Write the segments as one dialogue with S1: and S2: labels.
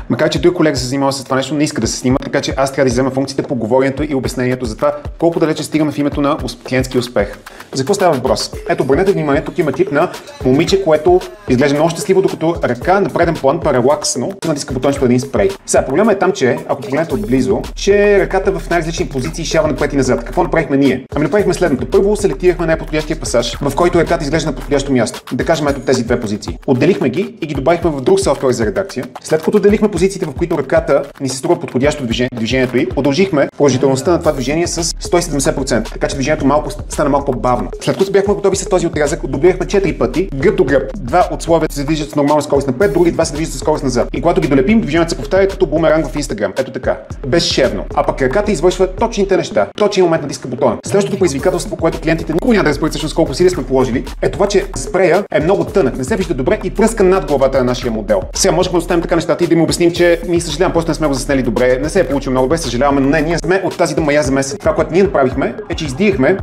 S1: Макар че друг колега се занимава с това нещо, не иска да се снима, така че аз трябва да иззема функциите по говоренето и обяснението за това колко далече стигаме в името на клиентски успех. За какво става въпрос? Ето, обърнете внимание, тук има тип на момиче, което изглежда много щастливо, докато ръка на преден план паралаксно натиска бутончето един спрей. Сега проблема е там, че ако погледнете отблизо, че ръката в най-различни позиции шава напред и назад. Какво направихме ние? Ами направихме следното. Първо селектирахме най-подходящия пасаж, в който ръката изглежда на подходящо място. Да кажем ето тези две позиции. Отделихме ги и ги добавихме в друг софтуер за редакция. След като отделихме позициите, в които ръката ни се струва подходящо движението й, удължихме продължителността на това движение с 170%, така че движението стана малко по-бавно. След като бяхме готови с този отрязък, дублирахме 4 пъти, гръб до гръб. Два от словете се движат с нормална скорост напред, други два се движат с скорост назад. И когато ги долепим, движението се повтаря като бумеранг в Instagram. Ето така. Безшевно. А пък ръката извършва точните неща. Точния момент натиска бутона. Следващото предизвикателство, което клиентите никога няма да разберат всъщност колко усилия сме положили, е това, че спрея е много тънък, не се вижда добре и пръска над главата на нашия модел. Сега можем да оставим така нещата и да им обясним, че ние съжалявам, просто не сме го заснели добре, не се е получило много добре, съжаляваме, но не, ние сме от тази дума я замесен. Това, което ние направихме, е, че издирихме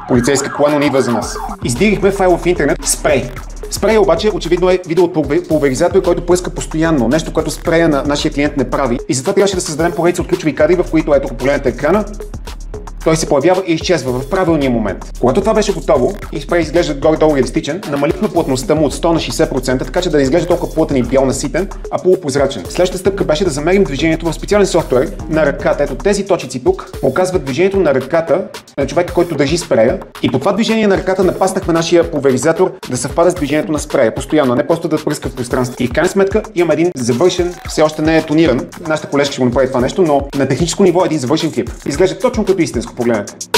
S1: полицейска кола, но не идва за нас. Издирихме файл в интернет спрей. Спрея обаче очевидно е видео от пулверизатор, който пръска постоянно. Нещо, което спрея на нашия клиент не прави. И затова трябваше да създадем поредица от ключови кадри, в които ето, ако погледнете екрана, той се появява и изчезва в правилния момент. Когато това беше готово и спрей изглежда горе-долу реалистичен, намалихме плътността му от 100 на 60%, така че да не изглежда толкова плътен и бял наситен, а полупрозрачен. Следващата стъпка беше да замерим движението в специален софтуер на ръката. Ето тези точици тук показват движението на ръката на човека, който държи спрея. И по това движение на ръката напаснахме нашия пулверизатор да съвпада с движението на спрея постоянно, не просто да пръска в пространството. И в крайна сметка имаме един завършен, все още не е тониран. Нашата колежка ще го направи това нещо, но на техническо ниво е един завършен клип. Изглежда точно като истинско, погледнете.